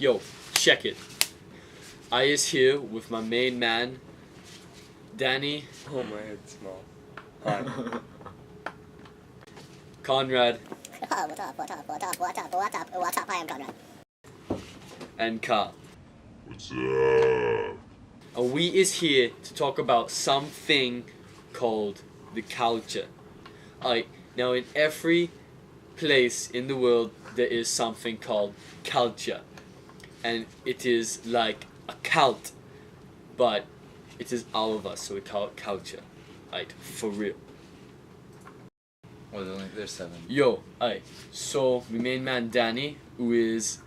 Yo, check it. I is here with my main man, Danny. Oh, my head's small. Hi. Conrad. What's up? I am Conrad. And Carl. What's up? And we is here to talk about something called the culture. Alright, now in every place in the world there is something called culture. And it is like a cult, but it is all of us, so we call it culture. Right, for real. Well, there's 7. Yo, alright, so my main man Danny, who is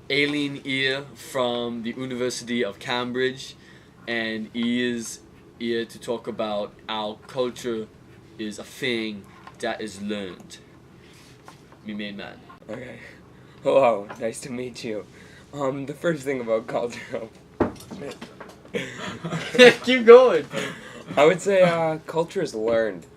alien here from the University of Cambridge, and he is here to talk about how culture is a thing that is learned. My main man. Okay. Hello, nice to meet you. The first thing about culture, Keep going. I would say culture is learned.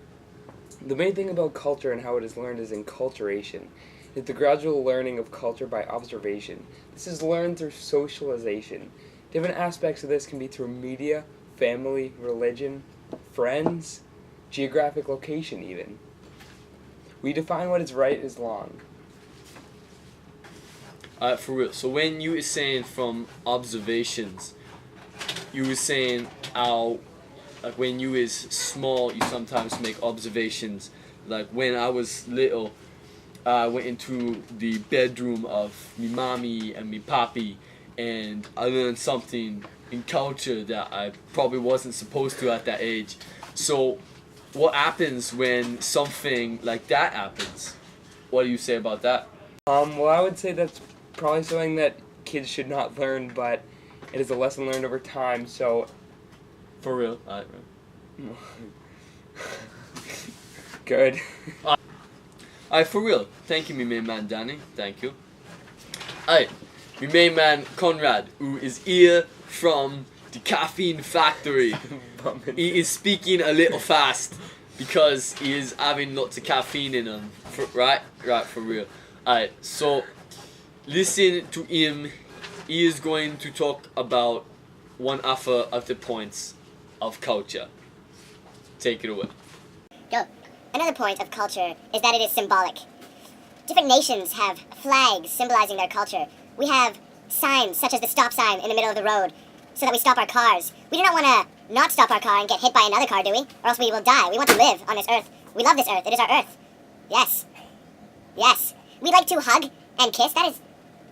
The main thing about culture and how it is learned is enculturation. It's the gradual learning of culture by observation. This is learned through socialization. Different aspects of this can be through media, family, religion, friends, geographic location even. We define what is right as long. For real. So when you were saying from observations, you were saying how, like when you is small, you sometimes make observations. Like when I was little, I went into the bedroom of me mommy and me papi, and I learned something in culture that I probably wasn't supposed to at that age. So what happens when something like that happens? What do you say about that? Well, I would say that's probably something that kids should not learn, but it is a lesson learned over time, so... For real? Good. Alright, for real. Thank you, me main man Danny. Thank you. Alright, me main man Conrad, who is here from the caffeine factory. He is speaking a little fast because he is having lots of caffeine in him. Right, for real. Alright, so listen to him. He is going to talk about one other of the points of culture. Take it away. Go. Another point of culture is that it is symbolic. Different nations have flags symbolizing their culture. We have signs such as the stop sign in the middle of the road so that we stop our cars. We do not want to not stop our car and get hit by another car, do we? Or else we will die. We want to live on this earth. We love this earth. It is our earth. Yes. Yes. We like to hug and kiss.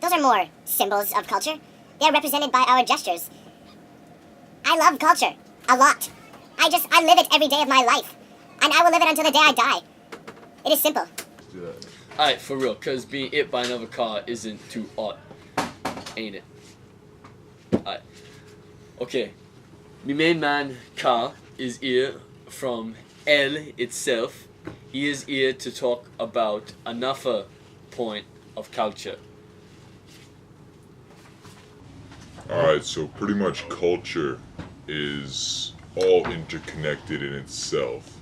Those are more symbols of culture. They are represented by our gestures. I love culture. A lot. I live it every day of my life. And I will live it until the day I die. It is simple. Alright, for real, because being hit by another car isn't too odd. Ain't it? Alright. Okay. My main man, Carl, is here from L itself. He is here to talk about another point of culture. Alright, so pretty much culture is all interconnected in itself.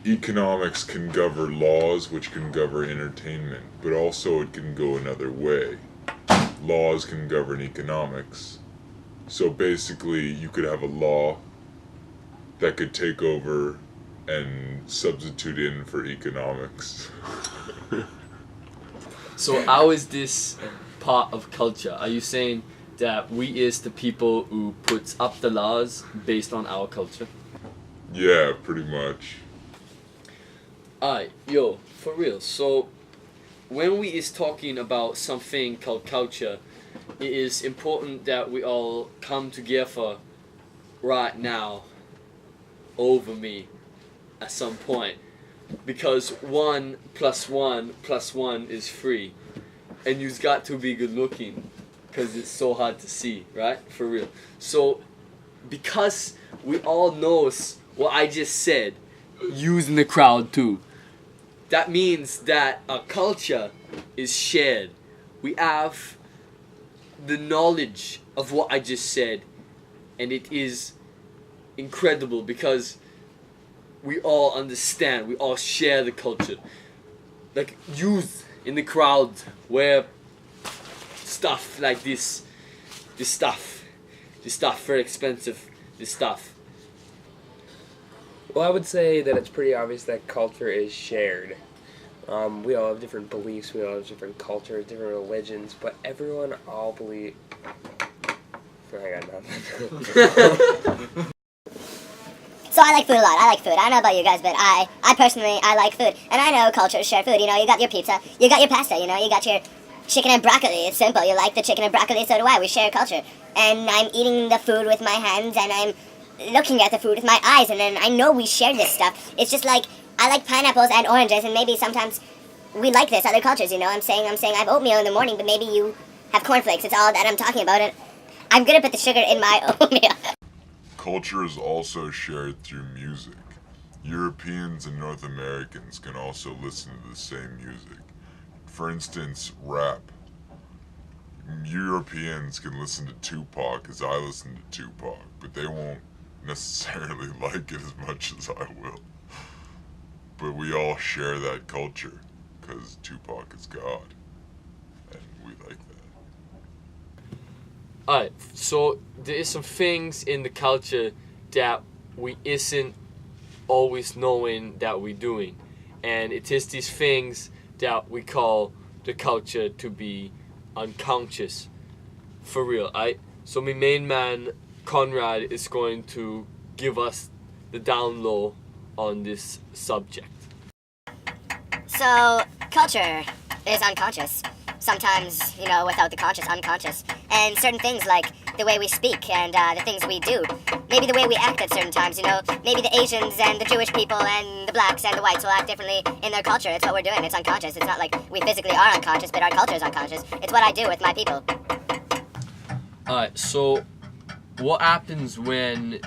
Economics can govern laws, which can govern entertainment, but also it can go another way. Laws can govern economics. So basically, you could have a law that could take over and substitute in for economics. So how is this part of culture? Are you saying that we is the people who puts up the laws based on our culture? Yeah, pretty much. Alright, yo, for real. So when we is talking about something called culture, it is important that we all come together right now over me at some point, because 1 + 1 + 1 is 3, and you've got to be good looking because it's so hard to see, right? For real. So because we all knows what I just said, using the crowd too, that means that our culture is shared. We have the knowledge of what I just said, and it is incredible because we all understand, we all share the culture. Like youth in the crowd wear stuff like this stuff very expensive, this stuff. Well, I would say that it's pretty obvious that culture is shared. We all have different beliefs, we all have different cultures, different religions, but everyone all believe... I got nothing. So I like food a lot. I like food. I don't know about you guys, but I personally, I like food. And I know cultures share food. You know, you got your pizza, you got your pasta, you know, you got your chicken and broccoli. It's simple. You like the chicken and broccoli, so do I. We share culture. And I'm eating the food with my hands, and I'm looking at the food with my eyes, and then I know we share this stuff. It's just like, I like pineapples and oranges, and maybe sometimes we like this, other cultures, you know. I'm saying I have oatmeal in the morning, but maybe you have cornflakes. It's all that I'm talking about. And I'm gonna put the sugar in my oatmeal. Culture is also shared through music. Europeans and North Americans can also listen to the same music. For instance, rap. Europeans can listen to Tupac as I listen to Tupac, but they won't necessarily like it as much as I will. But we all share that culture, because Tupac is God, and we like that. Alright, so there is some things in the culture that we isn't always knowing that we're doing. And it is these things that we call the culture to be unconscious. For real, alright? So my main man, Conrad, is going to give us the down low on this subject. So, culture is unconscious. Sometimes, you know, without the conscious, unconscious. And certain things like the way we speak and the things we do. Maybe the way we act at certain times, you know. Maybe the Asians and the Jewish people and the blacks and the whites will act differently in their culture. It's what we're doing. It's unconscious. It's not like we physically are unconscious, but our culture is unconscious. It's what I do with my people. Alright, so what happens when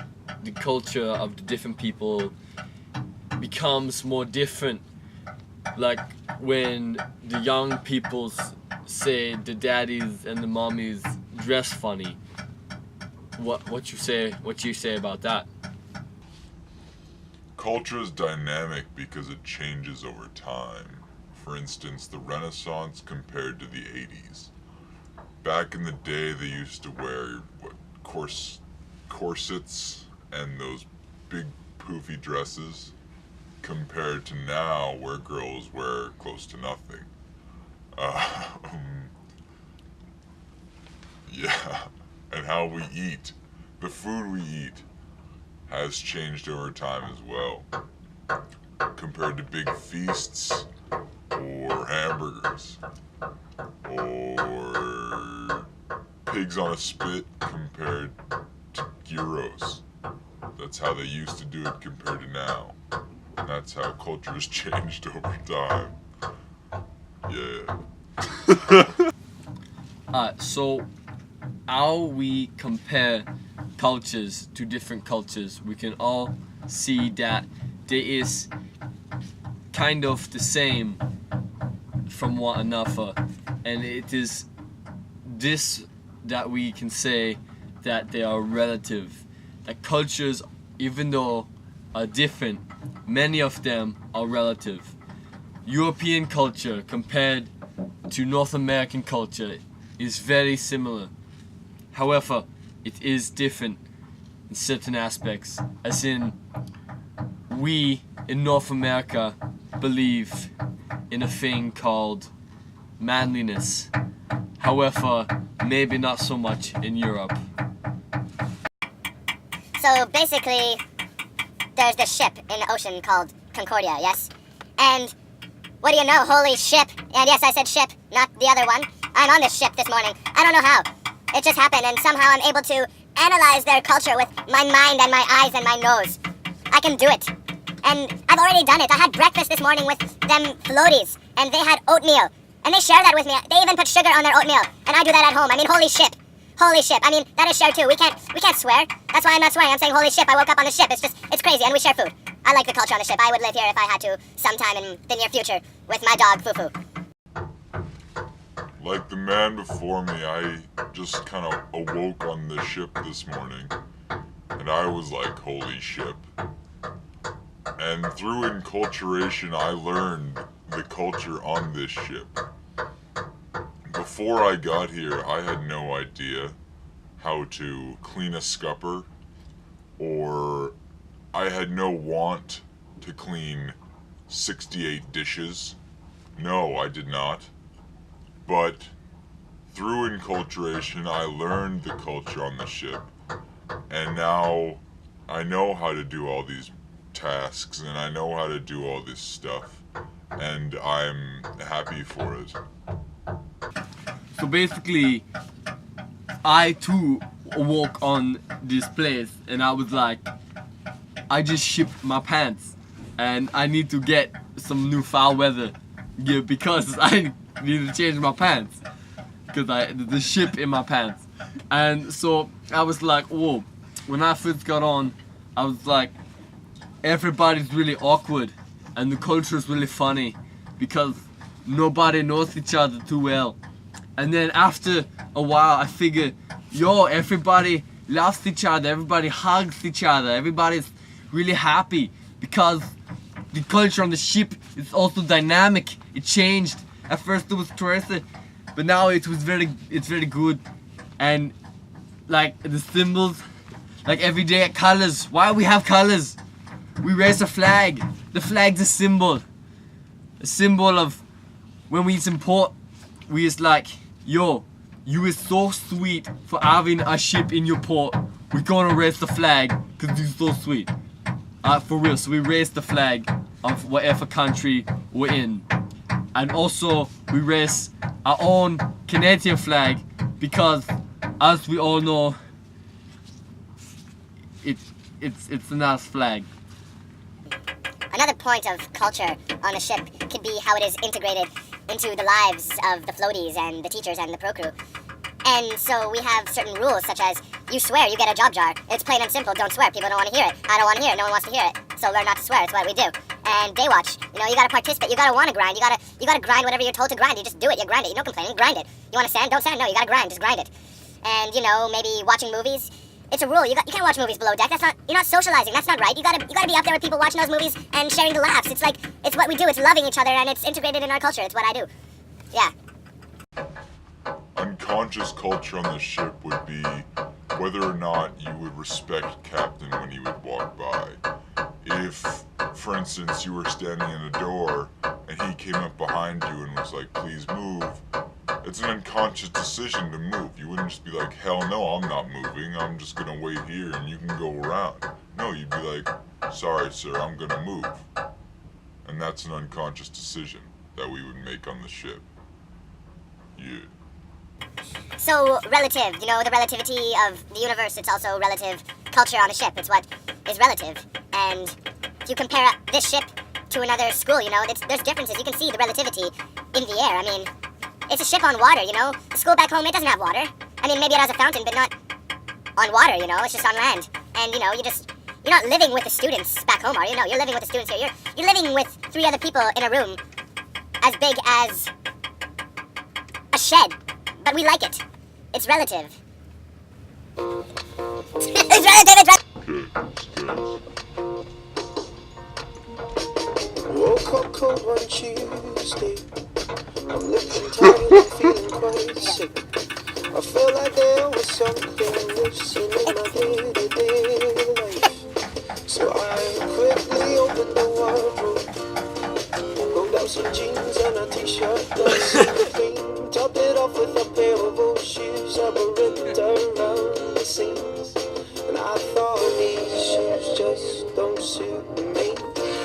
the culture of the different people becomes more different? Like when the young people say the daddies and the mommies dress funny. What you say about that? Culture is dynamic because it changes over time. For instance, the Renaissance compared to the 80s. Back in the day, they used to wear corsets and those big poofy dresses, compared to now, where girls wear close to nothing. Yeah, and how we eat, the food we eat, has changed over time as well. Compared to big feasts, or hamburgers, or pigs on a spit compared to gyros. That's how they used to do it compared to now. And that's how culture has changed over time. Yeah. So how we compare cultures to different cultures, we can all see that there is kind of the same from one another, and it is this that we can say that they are relative. That cultures, even though are different, many of them are relative. European culture compared to North American culture is very similar. However, it is different in certain aspects, as in we in North America believe in a thing called manliness. However, maybe not so much in Europe. So basically, there's this ship in the ocean called Concordia, yes? And what do you know, holy ship? And yes, I said ship, not the other one. I'm on this ship this morning. I don't know how. It just happened, and somehow I'm able to analyze their culture with my mind and my eyes and my nose. I can do it. And I've already done it. I had breakfast this morning with them floaties, and they had oatmeal. And they share that with me. They even put sugar on their oatmeal, and I do that at home. I mean, holy ship. Holy ship. I mean, that is shared too. We can't swear. That's why I'm not swearing. I'm saying holy ship. I woke up on the ship. It's crazy, and we share food. I like the culture on the ship. I would live here if I had to sometime in the near future with my dog, Fufu. Like the man before me, I just kind of awoke on the ship this morning, and I was like, holy ship. And through enculturation, I learned the culture on this ship. But before I got here, I had no idea how to clean a scupper, or I had no want to clean 68 dishes. No, I did not. But through enculturation, I learned the culture on the ship, and now I know how to do all these tasks, and I know how to do all this stuff, and I'm happy for it. So basically, I too walk on this place, and I was like, I just shipped my pants, and I need to get some new foul weather gear because I need to change my pants because the ship in my pants. And so I was like, whoa. When I first got on, I was like, everybody's really awkward, and the culture is really funny because nobody knows each other too well. And then after a while, I figured, yo, everybody loves each other, everybody hugs each other, everybody's really happy because the culture on the ship is also dynamic. It changed. At first it was crazy, but now it's very good. And like the symbols, like everyday colors. Why we have colors? We raise a flag. The flag's a symbol of when we support. We is like, yo, you is so sweet for having a ship in your port. We're gonna raise the flag because you're so sweet. For real, so we raise the flag of whatever country we're in. And also, we raise our own Canadian flag because, as we all know, it's a nice flag. Another point of culture on the ship could be how it is integrated into the lives of the floaties and the teachers and the pro crew. And so we have certain rules, such as you swear, you get a job jar. It's plain and simple, don't swear. People don't want to hear it. I don't want to hear it. No one wants to hear it. So learn not to swear. It's what we do. And day watch, you gotta participate. You gotta want to grind. You gotta grind whatever you're told to grind. You just do it. You grind it. You don't complain. You grind it. You want to sand? Don't sand. No, you gotta grind. Just grind it. And maybe watching movies. It's a rule. You can't watch movies below deck. You're not socializing. That's not right. You gotta be up there with people watching those movies and sharing the laughs. It's what we do. It's loving each other, and it's integrated in our culture. It's what I do. Yeah. Unconscious culture on the ship would be whether or not you would respect Captain when he would walk by. If, for instance, you were standing in a door and he came up behind you and was like, please move, it's an unconscious decision to move. You wouldn't just be like, hell no, I'm not moving, I'm just gonna wait here and you can go around. No, you'd be like, sorry sir, I'm gonna move. And that's an unconscious decision that we would make on the ship. Yeah. So, relative, the relativity of the universe, it's also relative culture on a ship. It's what is relative. And if you compare this ship to another school, there's differences. You can see the relativity in the air. I mean, it's a ship on water, The school back home, it doesn't have water. I mean, maybe it has a fountain, but not on water, it's just on land. And, you're not living with the students back home, are you? No, you're living with the students here. You're living with 3 other people in a room as big as a shed. But we like it. It's relative. It's relative. Woke up cold one Tuesday. I'm looking tired and feeling quite sick. I felt like there was something missing in my day-to-day life. So I quickly opened the wardrobe, pulled out some jeans and a t-shirt, that's the thing. Topped it off with a pair of old shoes I were ripped around the seams. And I thought these shoes just don't suit me.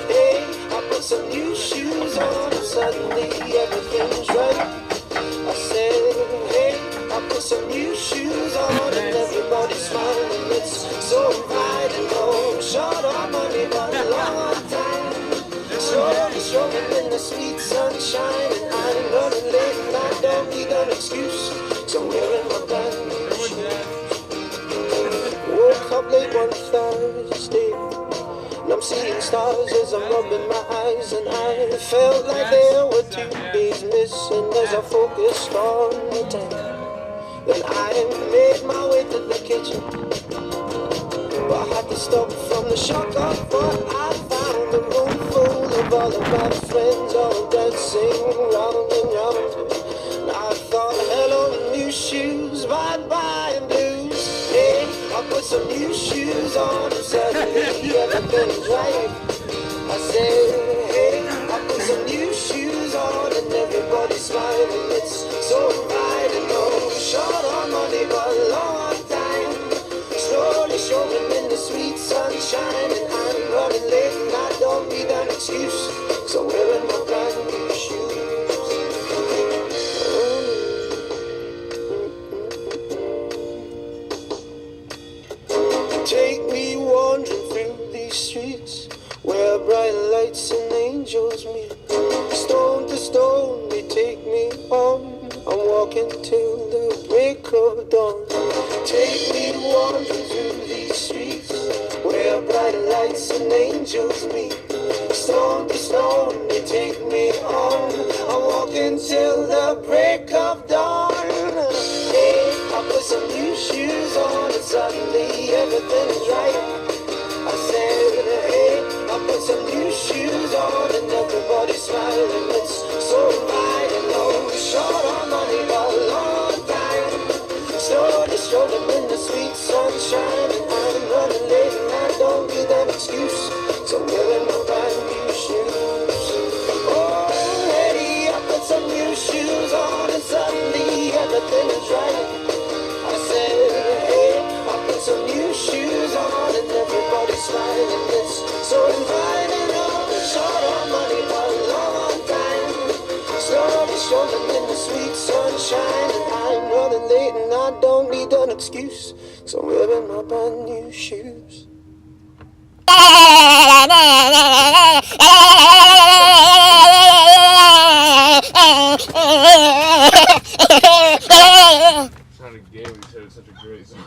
Hey, I put some new shoes on and suddenly everything's right. I said, hey, I put some new shoes on and everybody's smiling. It's so inviting. Oh, short on money but a long time. Slowly strolling in the sweet sunshine, and I'm running late and I don't need an excuse, so I'm wearing my brand new shoes. Woke up late one Thursday, and I'm seeing stars as I'm rubbing my eyes, and I felt like there were 2 days missing as I focused on the time. Then I made my way to the kitchen, but I had to stop from the shock of what I found. A room full of all of my friends all dancing round and round. And I thought, I put some new shoes on and suddenly everything's right. I said, hey, I put some new shoes on and everybody's smiling. It's so right and no short on money but a long time. Slowly strolling in the sweet sunshine and I'm running late and I don't need an excuse. So wearing my brand new shoes. Take me wandering through these streets where bright lights and angels meet. Stone to stone they take me on. I'm walking till the break of dawn. Take me wandering through these streets where bright lights and angels meet. Stone to stone they take me on. I'm walking till the break of dawn. Hey, I put some new shoes on and suddenly everything's right. I said, hey, I put some new shoes on and everybody's smiling. It's so right and no short on money but a long time. Slowly strolling in the sweet sunshine and I'm running late and I don't need an excuse. So wearing my brand new shoes. Oh, hey, I put some new shoes on and suddenly everything is right. I said, hey, I put some new shoes on and everybody's smiling. It's so inviting, oh, short on money but a long time. Slowly strolling in the sweet sunshine and I'm running late and I don't need an excuse. So I'm wearing my brand new shoes. Sounded gay when you said it's such a great song.